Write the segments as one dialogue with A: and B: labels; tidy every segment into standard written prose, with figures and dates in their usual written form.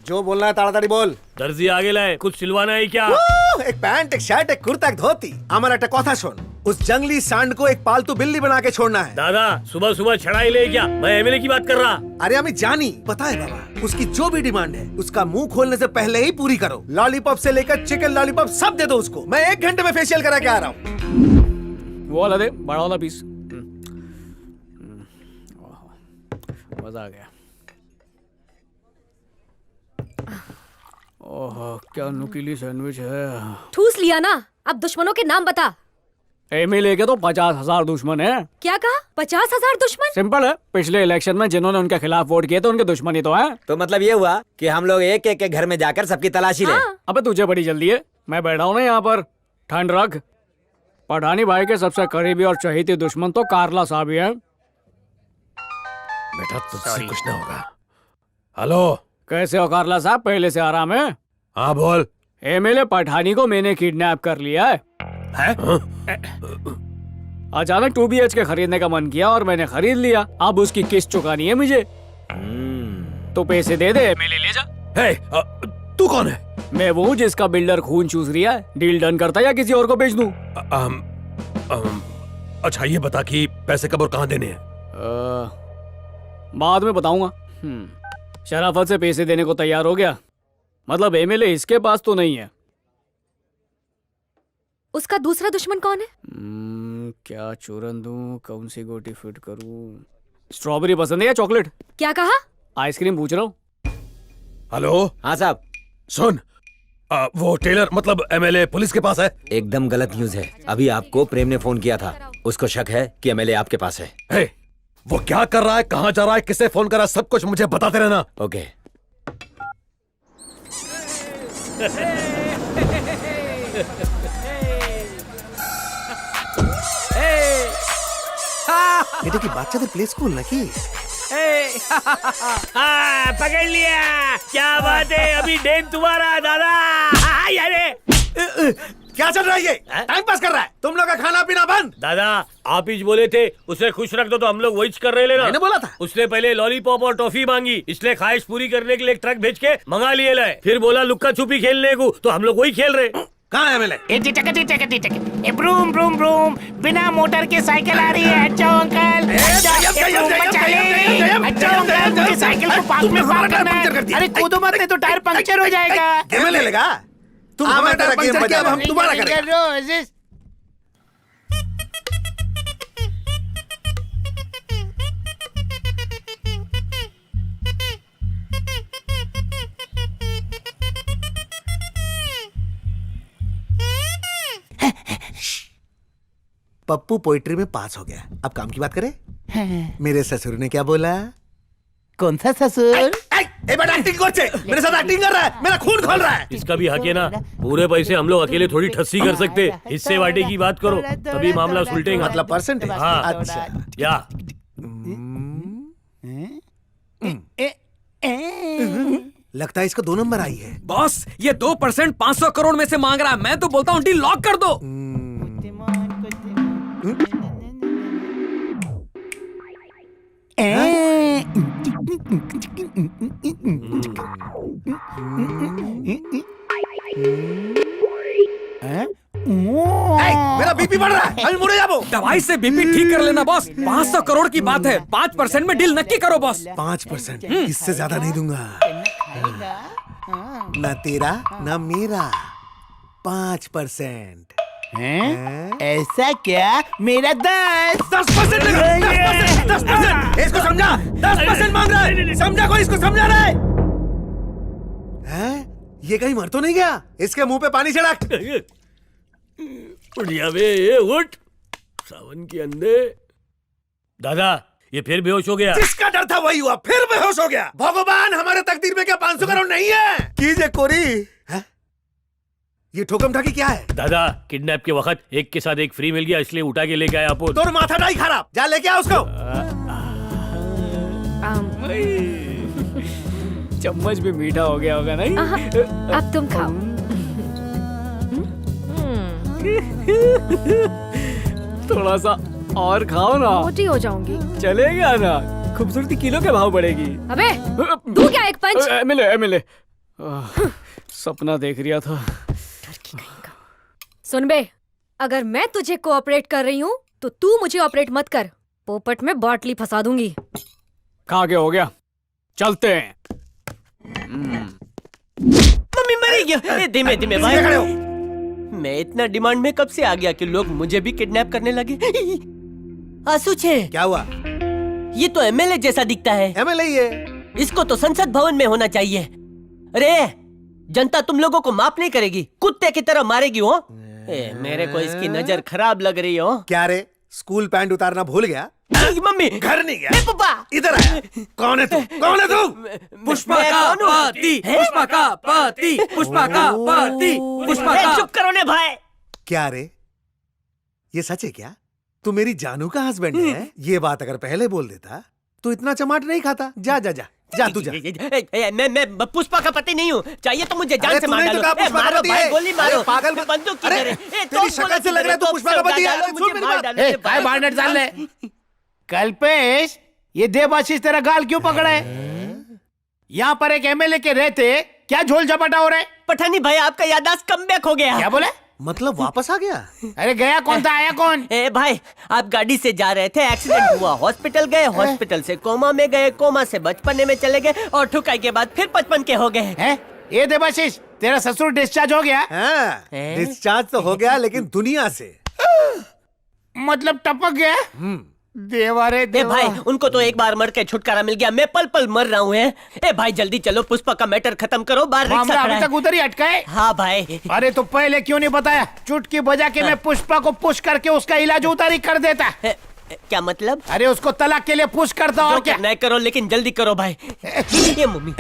A: जो बोलना है ताड़ाताड़ी बोल।
B: दर्जी आगे लाए, कुछ सिलवाना है क्या?
A: एक पैंट, एक शर्ट, एक कुर्ता, एक धोती। আমার একটা কথা শোন, उस जंगली सांड को एक पालतू बिल्ली बना के छोड़ना है।
B: दादा सुबह सुबह छड़ाई ले क्या? मैं एमएलए की बात कर रहा।
A: अरे हमें जानी पता है बाबा, उसकी जो भी डिमांड है उसका मुंह खोलने से पहले ही पूरी करो। लॉलीपॉप से लेकर चिकन लॉलीपॉप सब दे दो उसको। मैं 1 घंटे में फेशियल करा के आ रहा हूँ।
C: वो वाला दे, बड़ा वाला पीस। मजा आ गया। ओह क्या नुकीली सैंडविच है।
D: ठूस लिया ना, अब दुश्मनों के नाम बता।
C: एमएलए के तो 50,000 दुश्मन है।
D: क्या कहा? 50,000 दुश्मन?
C: सिंपल है, पिछले इलेक्शन में जिन्होंने उनके खिलाफ वोट किए थे उनके दुश्मन ही तो है।
E: तो मतलब ये हुआ कि हम लोग एक एक के घर में जाकर सबकी तलाशी लें।
C: अबे तुझे बड़ी जल्दी है, मैं बैठा हूँ ना यहाँ पर। ठंड रख। पठानी भाई के सबसे करीबी और चहेती दुश्मन तो कारला साहब ही है।
B: बेटा तुझसे कुछ ना होगा। हेलो,
C: कैसे हो कारला साहब? पहले से आराम है?
B: हाँ बोल।
C: एमएलए पठानी को मैंने किडनैप कर लिया है। अचानक 2 BHK खरीदने का मन किया और मैंने खरीद लिया। अब उसकी किस्त चुकानी है मुझे। तो पैसे दे दे, एमएलए ले जा।
B: तू कौन है?
C: मैं वो जिसका बिल्डर खून चूस रहा है। डील डन करता या किसी और को बेच दूं?
B: अच्छा ये बता कि पैसे कब और कहाँ देने हैं?
C: बाद में बताऊंगा। शराफत से पैसे देने को तैयार हो गया। मतलब एमएलए इसके पास तो नहीं है।
D: उसका दूसरा दुश्मन कौन है?
C: क्या चूरन दूं, कौन सी गोटी फिट करूं? स्ट्रॉबेरी पसंद है या चॉकलेट?
D: क्या कहा?
C: आइसक्रीम पूछ रहा हूँ।
B: हेलो।
E: हाँ साहब।
B: सुन, वो टेलर मतलब एमएलए पुलिस के पास है।
E: एकदम गलत न्यूज है। अभी आपको प्रेम ने फोन किया था। उसको शक है कि एमएलए आपके पास है।
B: हे, वो क्या कर रहा है, कहाँ जा रहा है, किसे फोन कर रहा है, सब कुछ मुझे बताते रहना।
E: ओके।
A: এটা কি বাচ্চাদের প্লে স্কুল নাকি?
B: पकड़ लिया। क्या बात है, अभी डेन तुम्हारा दादा। अरे
A: क्या चल रहा है ये? टाइम पास कर रहा है? तुम लोग का खाना पीना बंद।
B: दादा आप ही बोले थे उसे खुश रख दो, तो हम लोग वही कर रहे लेना।
A: मैंने बोला था।
B: उसने पहले लॉलीपॉप और टॉफी मांगी, इसलिए ख्वाहिश पूरी करने के लिए एक ट्रक भेज के मंगा लिए लाए। फिर बोला लुक्का छुपी खेलने को, तो हम लोग वही खेल रहे।
A: कहाँ है एमएलए?
F: ब्रूम ब्रूम ब्रूम, बिना मोटर के साइकिल आ रही है। अच्छा अंकल, मुझे साइकिल को पार्क में पार्क करना है। अरे कूदो मत, नहीं तो टायर पंक्चर हो जाएगा।
A: एमएलए लगा? तुम हमारा टायर पंक्चर किया, अब हम तुम्हारा करेंगे। पप्पू पोइट्री में पास हो गया। अब काम की बात करें। मेरे ससुर ने क्या बोला?
F: कौन सा ससुर?
A: एक्टिंग करছে, मेरे साथ एक्टिंग कर रहा है, मेरा खून खोल रहा है।
B: इसका भी हक है ना। पूरे पैसे हम लोग अकेले थोड़ी ठस्सी कर सकते। हिस्से वाटे की बात करो, तभी मामला सुलटेगा।
A: मतलब परसेंटेज?
B: हाँ।
A: अच्छा।
B: या
A: लगता है इसको 2 नंबर आई है।
G: बॉस ये 2% 500 करोड़ में से मांग रहा है। मैं तो बोलता हूँ डील लॉक कर दो।
A: मेरा बीपी बढ़ रहा है, अभी मुड़े जाओ।
G: दवाई से बीपी ठीक कर लेना बॉस। 500 करोड़ की बात है, 5% में डील नक्की करो बॉस।
A: 5%? इससे ज्यादा नहीं दूंगा। ना तेरा ना मेरा। 5%।
F: ऐसा क्या? मेरा
A: 10% लगा। 10%। इसको समझा? 10% मांग रहा है। समझा कोई? इसको समझा रहा है? ये कहीं मर तो नहीं गया? इसके मुंह पे पानी छिड़क।
B: बढ़िया बे, ये उठ। सावन के अंदे। दादा ये फिर बेहोश हो गया।
A: जिसका डर था वही हुआ, फिर बेहोश हो गया। भगवान हमारे तकदीर में क्या 500 करोड़ नहीं है? कीजिए कोरी। ये ठोकम ठाकी क्या है?
B: दादा किडनैप के वक्त एक के साथ एक फ्री मिल गया, इसलिए उठा के लेके आया आपको।
A: तोर माथा डाई खराब, जा लेके आ उसको।
C: चम्मच भी मीठा हो गया होगा नहीं?
D: अब तुम खाओ।
C: थोड़ा सा और खाओ ना।
D: मोटी हो जाऊंगी।
C: चलेगा ना, खूबसूरती किलो के भाव बढ़ेगी।
D: अबे दू क्या एक पंच?
C: एमएलए सपना देख रिया था।
D: सुन बे, अगर मैं तुझे कोऑपरेट कर रही हूँ तो तू मुझे ऑपरेट मत कर। पोपट में बाटली फंसा दूंगी।
C: कहाँ के हो गया, चलते हैं।
H: मम्मी मरी गया। धीमे धीमे भाई, मैं इतना डिमांड में कब से आ गया कि लोग मुझे भी किडनैप करने लगे। आंसू छे,
A: क्या हुआ?
H: ये तो एमएलए जैसा दिखता है।
A: एमएलए ही है।
H: इसको तो संसद भवन में होना चाहिए। अरे जनता तुम लोगों को माफ नहीं करेगी, कुत्ते की तरह मारेगी हो। मेरे को इसकी नजर खराब लग रही हो।
A: क्या रे, स्कूल पैंट उतारना भूल गया?
H: मम्मी
A: घर नहीं गया?
H: पापा
A: इधर आया। कौन है तू? कौन है तू?
G: पुष्पा का पति, पुष्पा का पति, पुष्पा का पति, पुष्पा का।
H: चुप करो ने भाई।
A: क्या रे, ये सच है क्या? तू मेरी जानू का हस्बैंड है? ये बात अगर पहले बोल देता तो इतना चमाट नहीं खाता। जा जा जा जा तू जा।
H: मैं पुष्पा का पति नहीं हूँ। चाहिए तो मुझे जान
A: अरे
H: से मार
A: तूने तो
H: डालो।
A: कहा पुष्पा का
H: मारो
A: पति
H: भाई,
A: है।
H: गोली मारो।
A: अरे पागल मत।
H: बंदूक
A: अरे,
H: किधर है?
A: तेरी शक्ल से लग रहा है तू पुष्पा का पति है। अरे सुन मेरी बात।
F: काय बांडट चाललंय? कल्पेश, ये देवाशीष तेरा गाल क्यों पकड़ा है? यहाँ पर एक एमएलए के रहते क्या झोल झपाटा हो रहा है?
H: पठानी भाई, आपका याददाश्त कमबैक हो गया।
F: क्या बोले?
A: मतलब वापस आ गया?
F: अरे गया कौन था, आया कौन?
H: ए भाई, आप गाड़ी से जा रहे थे, एक्सीडेंट हुआ, हॉस्पिटल गए, हॉस्पिटल से कोमा में गए, कोमा से बचपने में चले गए और ठुकाई के बाद फिर 55 के हो गए।
F: हैं? ये देवाशीष, तेरा ससुर डिस्चार्ज हो गया?
A: हाँ, डिस्चार्ज तो हो गया लेकिन दुनिया से।
F: मतलब टपक गया? देवा रे
H: ए
F: देवा।
H: भाई, उनको तो एक बार मर के छुटकारा मिल गया, मैं पल पल मर रहा हूँ। ए भाई जल्दी चलो, पुष्पा का मैटर खत्म करो, बाहर रिक्शा
F: मामला
H: खड़ा
F: अभी
H: है।
F: तक उधर ही अटका है?
H: हाँ भाई।
F: अरे तो पहले क्यों नहीं बताया? चुटकी बजा के मैं पुष्पा को पुश करके उसका इलाज उधर ही कर देता।
H: क्या मतलब?
F: अरे उसको तलाक के लिए पुश करता और क्या?
H: नहीं करो, लेकिन जल्दी करो भाई। ये मम्मी,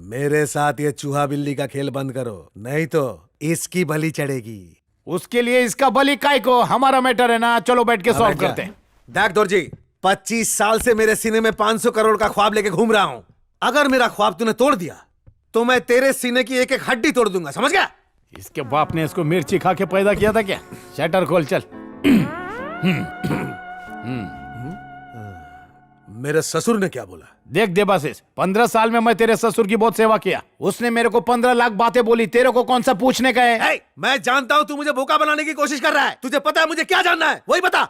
A: मेरे साथ ये चूहा बिल्ली का खेल बंद करो, नहीं तो इसकी बलि चढ़ेगी।
F: उसके लिए इसका बलि काय को? हमारा मैटर है ना, चलो बैठ के सॉल्व करते हैं।
A: देख दोरजी, 25 साल से मेरे सीने में 500 करोड़ का ख्वाब लेके घूम रहा हूं। अगर मेरा ख्वाब तूने तोड़ दिया तो मैं तेरे सीने की एक एक हड्डी तोड़ दूंगा, समझ गया?
F: इसके बाप ने इसको मिर्ची खा के पैदा किया था क्या? शटर खोल चल।
A: मेरे ससुर ने क्या बोला?
F: देख देवाशीष, 15 साल में मैं तेरे ससुर की बहुत सेवा किया। उसने मेरे को 15 लाख बातें बोली, तेरे को कौन सा पूछने का है?
A: hey, मैं जानता हूं तू मुझे बोका बनाने की कोशिश कर रहा है। तुझे पता है मुझे क्या जानना है, वही बता।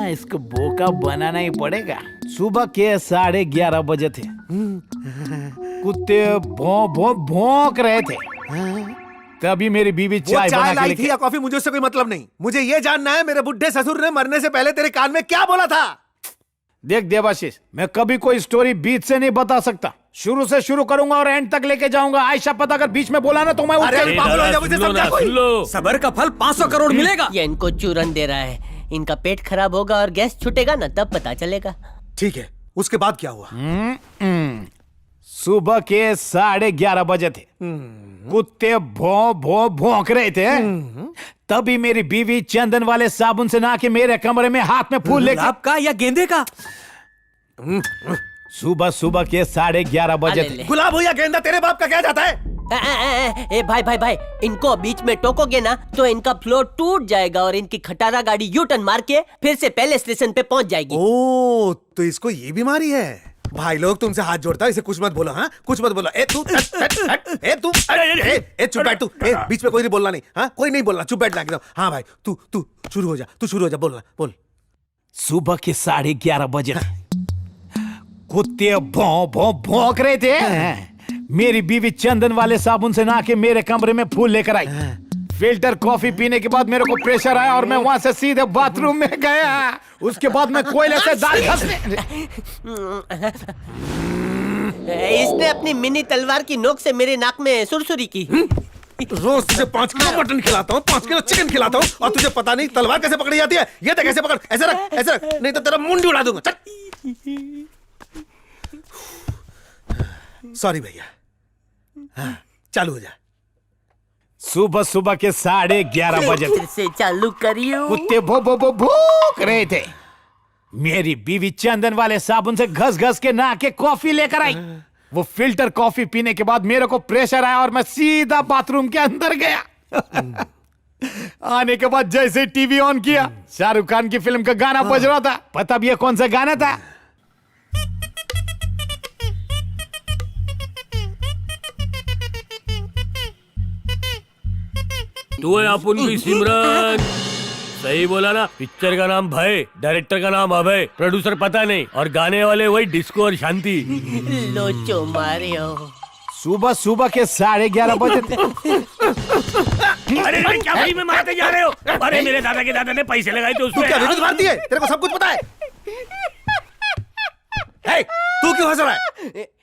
F: इसको बोका बनाना ही पड़ेगा। सुबह के 11:30 बजे थे। कुत्ते भौंक रहे थे। तभी मेरी बीवी चाय बना के
A: लाई
F: लेके।
A: थी या कॉफी, मुझे उससे कोई मतलब नहीं। मुझे ये जानना है मेरे बुढ़े ससुर ने मरने से पहले तेरे कान में क्या बोला था।
F: देख देवाशीष, मैं कभी कोई स्टोरी बीच से नहीं बता सकता। शुरू से शुरू करूंगा और एंड तक लेके जाऊंगा। आयशा पता अगर बीच में बोला ना तो मैं
A: अरे पागल हो जा, मुझे समझा कोई।
G: सबर का फल 500 करोड़ मिलेगा।
H: ये इनको चूरन दे रहा है। इनका पेट खराब होगा और गैस छूटेगा ना, तब पता चलेगा।
A: ठीक है, उसके बाद क्या हुआ?
F: सुबह के 11:30 बजे थे। कुत्ते भौंक रहे थे। तभी मेरी बीवी चंदन वाले साबुन से नहा के मेरे कमरे में हाथ में फूल लेकर।
G: गुलाब का या गेंदे का?
F: सुबह के 11:30 बजे थे।
A: गुलाब हो या गेंदा, तेरे बाप का क्या जाता है?
H: ए भाई, इनको बीच में टोकोगे ना तो इनका फ्लोर टूट जाएगा और इनकी खटारा गाड़ी यू टर्न मार के फिर से पहले स्टेशन पे पहुंच जाएगी।
A: ओ, तो इसको ये बीमारी है। भाई लोग, तुमसे हाथ जोड़ता हूं, इसे कुछ मत बोलो। हाँ, कुछ मत बोलो। ए तू चुप बैठ। तू बीच में कोई नहीं बोलना नहीं। हाँ, कोई नहीं बोलना, चुप बैठ लाके। हाँ भाई, तू शुरू हो जा, बोलना बोल।
F: सुबह के 11:30 बजे थे। कुत्ते भौंक रहे थे। मेरी बीवी चंदन वाले साबुन से नहा के मेरे कमरे में फूल लेकर आई। फिल्टर कॉफी पीने के बाद मेरे को प्रेशर आया और मैं वहां से सीधे बाथरूम में गया। उसके बाद मैं कोयले से दाल घसने।
H: इसने अपनी मिनी तलवार की नोक से मेरे नाक में सुरसुरी की।
A: रोज तुझे 5 किलो मटन खिलाता हूँ, 5 किलो चिकन खिलाता हूँ, और तुझे पता नहीं तलवार कैसे पकड़ी जाती है। ये तो कैसे पकड़, ऐसे रख, नहीं तो तेरा मुंडी उड़ा दूंगा। चल। सॉरी भैया। हाँ, चालू हो जा।
F: सुबह के 11:30 बजे
H: फिर से चालू करियो।
F: कुत्ते भौंक रहे थे। मेरी बीवी चंदन वाले साबुन से घस के नहा के कॉफी लेकर आई। वो फिल्टर कॉफी पीने के बाद मेरे को प्रेशर आया और मैं सीधा बाथरूम के अंदर गया। आने के बाद जैसे टीवी ऑन किया, शाहरुख खान की फिल्म का गाना बज रहा था। पता भी है कौन सा गाना था?
B: तू है अपुन की सिमरन। सही बोला ना। पिक्चर का नाम भय, डायरेक्टर का नाम अभय, प्रोड्यूसर पता नहीं, और गाने वाले वही डिस्को और शांति।
H: लोचो मारियो।
F: सुबह सुबह के 11:30 बजे थे।
B: अरे क्या भाई में मारते जा रहे हो? अरे मेरे दादा के दादा ने पैसे लगाए थे
A: तू
B: उसमें।
A: क्या विनोद भारती है? तेरे को सब कुछ पता है? हे, तू क्यों हंस रहा है?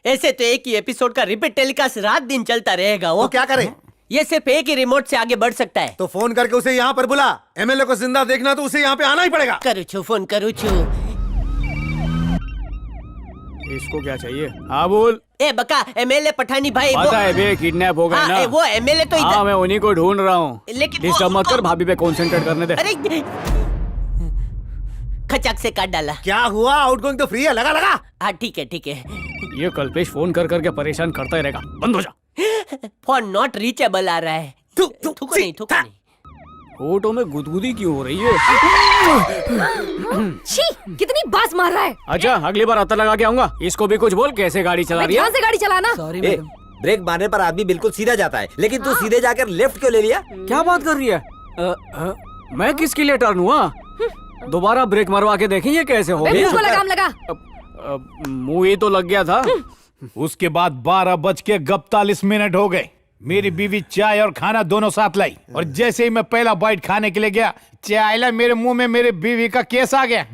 H: ऐसे तो एक ही एपिसोड का रिपीट टेलीकास्ट रात दिन चलता रहेगा। वो
A: तो क्या करे?
H: ये सिर्फ एक ही रिमोट से आगे बढ़ सकता है।
A: तो फोन करके उसे यहाँ पर बुला। एमएलए को जिंदा देखना तो उसे यहाँ पे आना ही पड़ेगा।
H: करूँ छू, फोन करूँ छू।
C: इसको क्या चाहिए? हाँ बोल।
H: ए बका, एमएलए पठानी भाई वो।
C: पता है बे, किडनैप हो गए
H: हाँ,
C: ना।
H: वो एमएलए तो
C: हाँ,
H: इधर।
C: मैं उन्हीं को ढूंढ रहा हूँ।
H: लेकिन
C: डिस्टर्ब मत कर, भाभी पे कंसंट्रेट करने दे।
H: अरे खचाक से काट डाला।
A: क्या हुआ? आउटगोइंग तो फ्री है, लगा लगा।
H: हाँ ठीक है ठीक है।
C: ये कल्पेश फोन कर करके परेशान करता ही रहेगा, बंद हो जा।
H: फोन नॉट रीचेबल आ रहा है। थूको नहीं, थूको नहीं।
C: फोटो में गुदगुदी क्यों हो रही है?
D: छी, कितनी बात मार रहा है।
C: अच्छा, अगली बार अता लगा के आऊंगा। इसको भी कुछ बोल, कैसे गाड़ी चला रही है?
D: ध्यान से गाड़ी चलाना।
H: सॉरी
E: ए, ब्रेक मारने पर आदमी बिल्कुल सीधा जाता है, लेकिन तू सीधे जाकर लेफ्ट क्यों ले लिया?
C: क्या बात कर रही है? मैं किसके लिए टर्न हुआ? दोबारा ब्रेक मरवा के देखें ये कैसे हो
D: बे,
C: गया।
D: मुझको लगाम लगा।
C: मुंह ही तो लग गया था।
F: उसके बाद 12:41 हो गए। मेरी बीवी चाय और खाना दोनों साथ लाई, और जैसे ही मैं पहला बाइट खाने के लिए गया, चाय ला मेरे मुंह में मेरे बीवी का केस आ गया।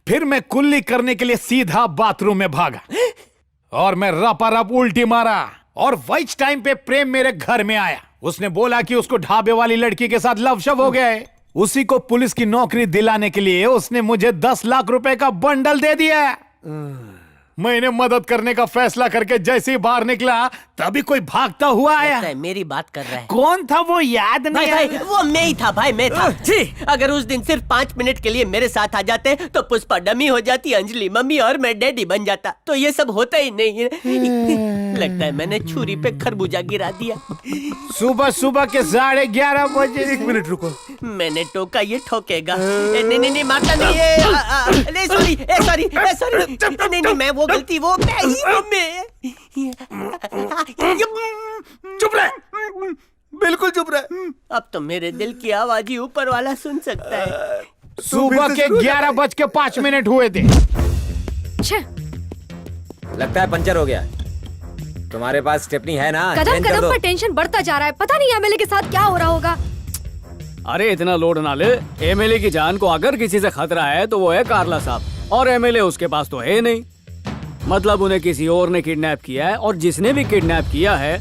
F: फिर मैं कुल्ली करने के लिए सीधा बाथरूम में भागा और मैं रपारप उल्टी मारा। और वही टाइम पे प्रेम मेरे घर में आया। उसने बोला कि उसको ढाबे वाली लड़की के साथ लव शव हो गया है। उसी को पुलिस की नौकरी दिलाने के लिए उसने मुझे 10 लाख रुपए का बंडल दे दिया। मैंने मदद करने का फैसला करके जैसे ही बाहर निकला, तभी कोई भागता हुआ आया।
H: लगता है मेरी बात कर रहा है।
F: कौन था वो याद
H: भाई
F: नहीं?
H: भाई वो मैं ही था, भाई मैं था। जी, अगर उस दिन सिर्फ 5 मिनट के लिए मेरे साथ आ जाते तो पुष्पा डमी हो जाती, अंजलि मम्मी और मैं डैडी बन जाता। तो ये सब होता ही नहीं है। लगता है मैंने छुरी पे खरबूजा गिरा दिया।
F: सुबह सुबह के 11:30 बजे।
A: 1 मिनट रुको।
H: मैंने टोका, ये ठोकेगा। नहीं नहीं नहीं, मारता नहीं है। नहीं सॉरी, सॉरी सॉरी। नहीं नहीं, मैं वो गलती, वो मैं ही, वो मैं।
A: चुप रहे, बिल्कुल चुप रहे।
H: अब तो मेरे दिल की आवाज ही ऊपर वाला सुन सकता है।
F: सुबह के 11:05 हुए थे।
D: छे,
E: लगता है पंचर हो गया। तुम्हारे पास स्टेपनी है ना?
D: कदम
E: चेंज कर
D: कदम
E: दो।
D: पर टेंशन बढ़ता जा रहा है। पता नहीं एमएलए के साथ क्या हो रहा होगा।
C: अरे इतना लोड ना ले। एमएलए की जान को अगर किसी से खतरा है तो वो है कार्ला साहब, और एमएलए उसके पास तो है नहीं। मतलब उन्हें किसी और ने किडनैप किया है, और जिसने भी किडनैप किया है,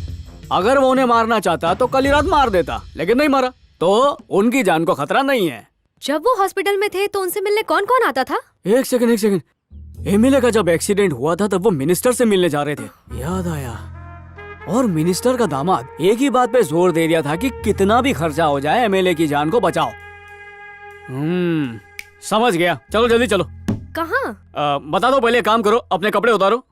C: अगर वो उन्हें मारना चाहता तो कल ही रात मार देता, लेकिन नहीं मारा, तो उनकी जान को खतरा नहीं है।
D: जब वो हॉस्पिटल में थे तो उनसे मिलने कौन कौन आता था?
C: एक सेकंड। एमएलए का जब एक्सीडेंट हुआ था तब वो मिनिस्टर से मिलने जा रहे थे, याद आया। और मिनिस्टर का दामाद एक ही बात पे जोर दे दिया था कि कितना भी खर्चा हो जाए एमएलए की जान को बचाओ। समझ गया। चलो जल्दी चलो।
D: कहाँ?
C: बता दो, पहले काम करो, अपने कपड़े उतारो।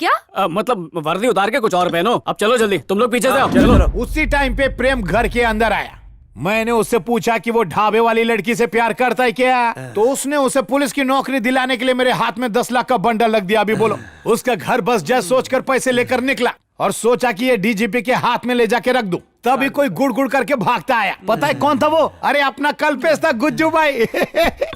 D: क्या?
C: मतलब वर्दी उतार के कुछ और पहनो। अब चलो जल्दी, तुम लोग पीछे से आओ। चलो।
F: उसी टाइम पे प्रेम घर के अंदर आया। मैंने उससे पूछा कि वो ढाबे वाली लड़की से प्यार करता है क्या? तो उसने उसे पुलिस की नौकरी दिलाने के लिए मेरे हाथ में 10 लाख का बंडल लग दिया। अभी बोलो। उसका घर बस जाए सोचकर पैसे लेकर निकला, और सोचा कि ये डीजीपी के हाथ में ले जाके रख दूं। तभी कोई गुड़ गुड़ करके भागता आया। पता है कौन था वो? अरे अपना कल्पेश था, गुज्जू भाई।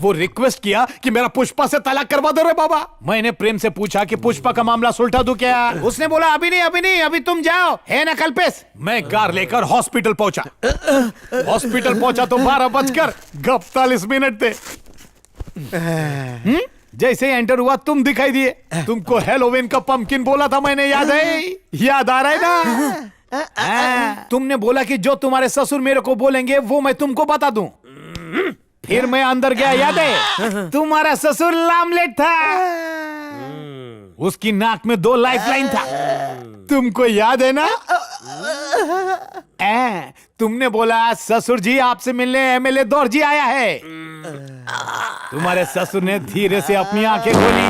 F: वो रिक्वेस्ट किया कि मेरा पुष्पा से तलाक करवा दो रे बाबा। मैंने प्रेम से पूछा कि पुष्पा का मामला सुलझा दूं क्या? उसने बोला अभी नहीं, अभी तुम जाओ, है ना कल्पेश। मैं कार लेकर हॉस्पिटल पहुंचा। हॉस्पिटल पहुंचा तो 12:41 थे। जैसे ही एंटर हुआ तुम दिखाई दिए। तुमको हेलोवीन का पंपकिन बोला था मैंने, याद है? याद आ रहा है ना? तुमने बोला कि जो तुम्हारे ससुर मेरे को बोलेंगे वो मैं तुमको बता दूं। फिर मैं अंदर गया, याद है? तुम्हारा ससुर लामलेट था। उसकी नाक में 2 लाइफलाइन था। तुमको याद है ना? तुमने बोला ससुर जी आपसे मिलने एमएलए दौर जी आया है। तुम्हारे ससुर ने धीरे से अपनी आंखें खोली।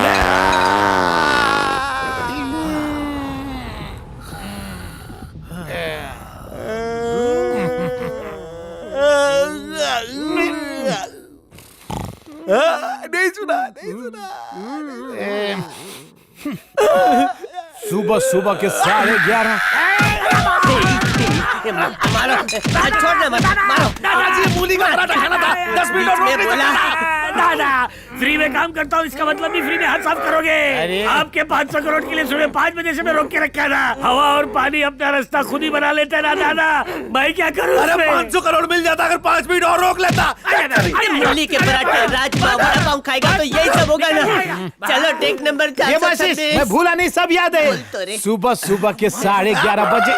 A: नहीं सुना।
F: सुबह सुबह के 11:30।
H: मारो, छोड़ना मत, मारो।
A: आज ये मूली का पराठा खाना था, 10 मिनट और
H: बीच में
A: रोक नहीं
H: बोला।
A: सकता।
B: दादा फ्री में काम करता हूँ, इसका मतलब भी फ्री में हाथ साफ करोगे। आपके 500 करोड़ के लिए सुबह 5 बजे से मैं रोक के रखा था। हवा और पानी अपना रास्ता खुद ही बना लेते ना दादा, मैं क्या करूँ?
A: अरे 500 करोड़ मिल जाता अगर 5 मिनट और रोक लेता।
H: अरे मूली के पराठे, राजमा, वड़ा पाव खाएगा तो यही सब होगा ना। चलो टेक नंबर
F: ये माशिश, मैं भूला नहीं, सब याद
H: तो रे।
F: है। सुबह सुबह के 11:30 बजे।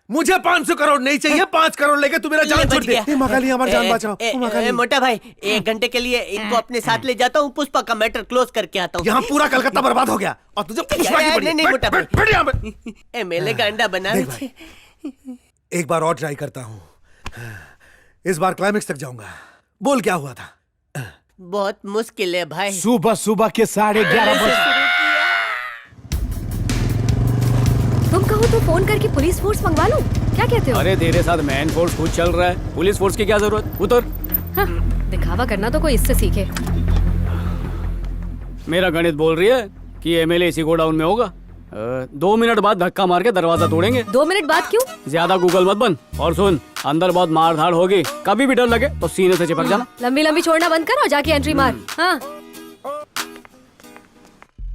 A: मुझे 500 करोड़ नहीं चाहिए, 5 करोड़ लेके तू मेरा जान
H: बच
A: छूट दे।
H: गया।
A: ए, मकाली हमारी जान बचाओ।
H: ए,
A: ओ, मकाली।
H: मोटा भाई 1 घंटे के लिए इनको अपने साथ ले जाता हूँ, पुष्पा का मैटर क्लोज करके आता हूँ।
A: यहाँ पूरा कलकत्ता बर्बाद हो गया और तुझे पुष्पा की पड़ी है।
H: नहीं, मोटा भाई।
A: बैठ यहाँ पे।
H: एमएलए का अंडा बना
A: देख भाई, एक बार और ट्राई करता हूँ। इस बार क्लाइमेक्स तक जाऊंगा। बोल क्या हुआ था?
H: बहुत मुश्किल है भाई।
F: सुबह सुबह के 11:30 बजे।
D: तुम कहो तो फोन करके पुलिस फोर्स मंगवा लूं? क्या कहते हो?
C: अरे तेरे साथ मैन फोर्स खुद चल रहा है, पुलिस फोर्स की क्या जरूरत? उतर।
D: हाँ, दिखावा करना तो कोई इससे सीखे।
C: मेरा गणित बोल रही है कि एमएलए इसी गोडाउन में होगा। 2 मिनट बाद धक्का मार के दरवाजा तोड़ेंगे।
D: 2 मिनट बाद क्यों?
C: ज्यादा गूगल मत बन। और सुन, अंदर बहुत मार धाड़ होगी, कभी भी डर लगे तो सीने से चिपक जाना।
D: लंबी लंबी छोड़ना बंद कर और जाके एंट्री मार। हाँ।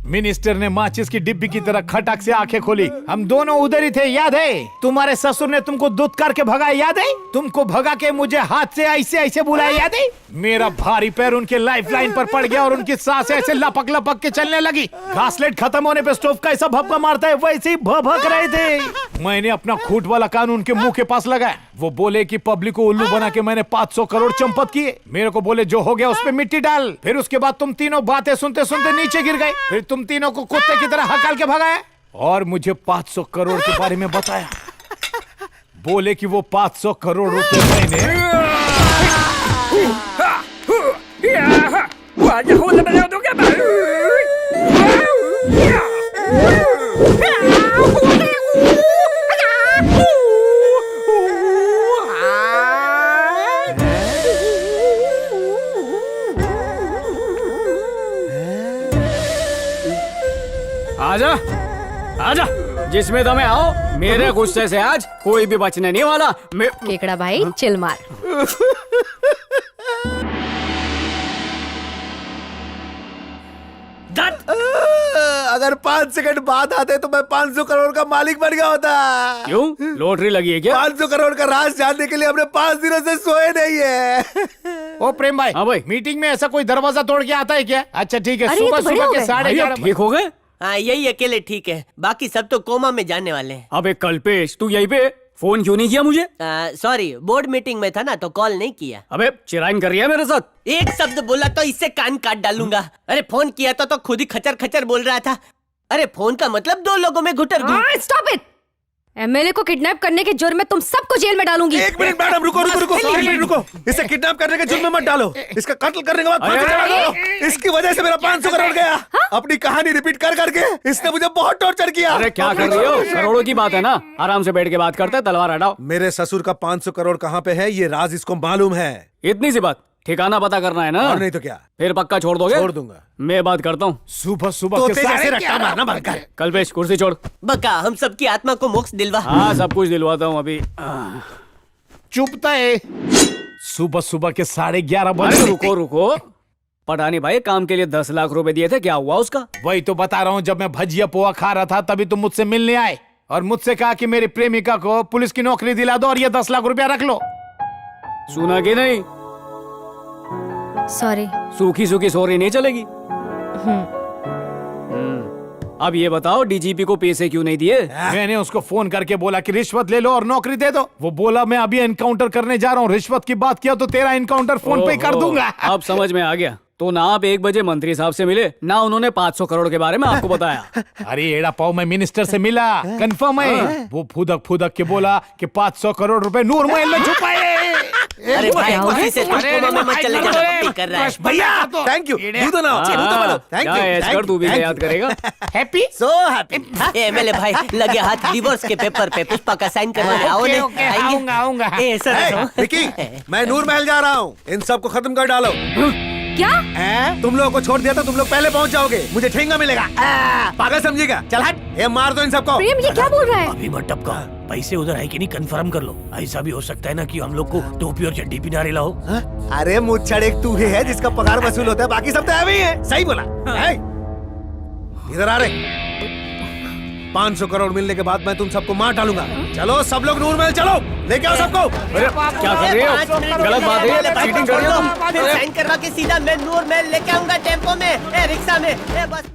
F: मिनिस्टर ने माचिस की डिब्बी की तरह खटक से आंखें खोली। हम दोनों उधर ही थे, याद है? तुम्हारे ससुर ने तुमको दूध करके भगाया, याद है? तुमको भगा के मुझे हाथ से ऐसे ऐसे बुलाया, याद है? मेरा भारी पैर उनके लाइफलाइन पर पड़ गया और उनकी सांसें ऐसे लपक लपक के चलने लगी। घासलेट खत्म होने पे स्टोव कैसा भपका मारता है वैसे ही भभक रहे थे। मैंने अपना खूंट वाला कान उनके मुंह के पास लगाया। वो बोले कि पब्लिक को उल्लू बना के मैंने 500 करोड़ चंपत किए। मेरे को बोले जो हो गया उस पे मिट्टी डाल। फिर उसके बाद तुम तीनों बातें सुनते सुनते नीचे गिर गए। फिर तुम तीनों को कुत्ते की तरह हकाल के भगाया और मुझे 500 करोड़ के बारे में बताया। बोले कि वो 500 करोड़ रुपए मैंने
C: आजा, आजा, जिसमें दम है आओ। मेरे गुस्से से आज कोई भी बचने नहीं वाला।
D: केकड़ा भाई चिल मार।
A: अगर 5 सेकंड बाद आते तो मैं 500 करोड़ का मालिक बन गया होता।
C: क्यों, लॉटरी लगी है क्या?
A: 500 करोड़ का राज जानने के लिए हमने 5 दिनों से सोए नहीं है।
F: ओ प्रेम भाई,
C: हाँ भाई।
F: मीटिंग में ऐसा कोई दरवाजा तोड़ के आता है क्या? अच्छा ठीक है,
D: अरे ये
F: सुबह
D: तो बड़े
F: सुबह
D: हो
F: के
D: गए।
F: 11:30
C: ठीक हो गए?
H: हाँ यही अकेले ठीक है, बाकी सब तो कोमा में जाने वाले हैं।
C: अबे कल्पेश, तू यहीं पे फोन क्यों नहीं किया मुझे?
H: सॉरी, बोर्ड मीटिंग में था ना तो कॉल नहीं किया।
C: अबे चिराइन कर रही है मेरे साथ।
H: एक शब्द बोला तो इससे कान काट डालूंगा। अरे फोन किया तो खुद ही खचर खचर बोल रहा था। अरे फोन का मतलब 2 लोगों में घुटर घुट।
D: Stop it. एमएलए को किडनैप करने के जुर्म में तुम सबको जेल में डालूंगी।
A: 1 मिनट मैडम, रुको रुको रुको, 1 मिनट रुको। इसे किडनैप करने के जुर्म में मत डालो। इसका कत्ल करने के बाद फांसी चढ़ा दो। इसकी वजह से मेरा 500 करोड़ गया। अपनी कहानी रिपीट कर करके इसने मुझे बहुत टॉर्चर किया।
C: अरे क्या कर रही हो? करोड़ों की बात है ना, आराम से बैठ के बात करते हैं, तलवार हटाओ।
A: मेरे ससुर का 500 करोड़ कहाँ पे है ये राज इसको मालूम है।
C: इतनी सी बात, ठिकाना पता करना है ना?
A: और नहीं तो क्या,
C: फिर पक्का छोड़ दोगे?
A: छोड़ दूंगा।
C: मैं बात करता हूँ।
F: सुबह सुबह
A: तो
F: के
A: तेरे से
F: 11:30
A: रट्टा मारना बंद कर।
C: कल्पेश कुर्सी छोड़।
H: बका हम सबकी आत्मा को मोक्ष दिलवा।
C: हाँ सब कुछ दिलवाता हूँ अभी।
F: चुपता है। सुबह सुबह के 11:30
C: अरे
F: बजे।
C: रुको रुको, पठानी भाई काम के लिए 10 लाख रुपए दिए थे, क्या हुआ उसका?
F: वही तो बता रहा हूँ, जब मैं भजिया पोहा खा रहा था तभी तुम मुझसे मिलने आए और मुझसे कहा कि मेरी प्रेमिका को पुलिस की नौकरी दिला दो और ये 10 लाख रुपया रख लो।
C: सुना कि नहीं?
D: सॉरी।
C: सूखी सूखी सॉरी नहीं चलेगी। अब ये बताओ डीजीपी को पैसे क्यों नहीं दिए?
F: मैंने उसको फोन करके बोला कि रिश्वत ले लो और नौकरी दे दो। वो बोला मैं अभी एनकाउंटर करने जा रहा हूँ, रिश्वत की बात किया तो तेरा एनकाउंटर फोन पे कर
C: ओहो,
F: दूंगा।
C: अब समझ में आ गया। तो ना आप 1 बजे मंत्री साहब से मिले, ना उन्होंने 500 करोड़ के बारे में आपको बताया।
F: अरे एड़ा पाओ, मैं मिनिस्टर से मिला, कंफर्म है। वो फुदक फुदक के बोला कि 500 करोड़ रुपए नूर महल में छुपाए।
H: अरे भाई खुशी से तुम कोमा में मत चले जाना, पप्पी कर रहा है।
A: भैया थैंक यू। दूध ना थैंक
C: क्या ऐश कर, तू भी याद करेगा।
A: Happy so happy.
H: एमएलए भाई लगे हाथ डिवोर्स के पेपर पे पुष्पा का साइन करवाने आओ ने।
F: ओके, आऊंगा, आऊंगा।
H: ए सर
A: विकी, मैं नूर महल जा रहा हूँ, इन सब को खत्म कर डालो।
D: क्या?
A: तुम लोगों को छोड़ दिया तो तुम लोग पहले पहुंच जाओगे, मुझे ठेंगा मिलेगा। पागल समझेगा? चल हट, ये मार दो इन सबको।
D: प्रेम ये क्या बोल रहा है?
B: अभी मत टपका, पैसे उधर है कि नहीं कंफर्म कर लो। ऐसा भी हो सकता है ना कि हम लोग को टोपी और चड्डी पिना रही हो।
A: अरे मुच्छड़ एक तू ही है जिसका पगार वसूल होता है, बाकी सब तो ऐवे ही है। सही बोला। इधर आ रहे। 500 करोड़ मिलने के बाद मैं तुम सबको मार डालूंगा। चलो सब लोग नूर महल चलो, लेके आओ सबको।
C: क्या कर रहे हो? गलत बात है, चीटिंग कर रहे हो तुम।
H: फिर साइन करवा के सीधा मैं नूर महल लेके आऊंगा टेम्पो में, रिक्शा में, बस।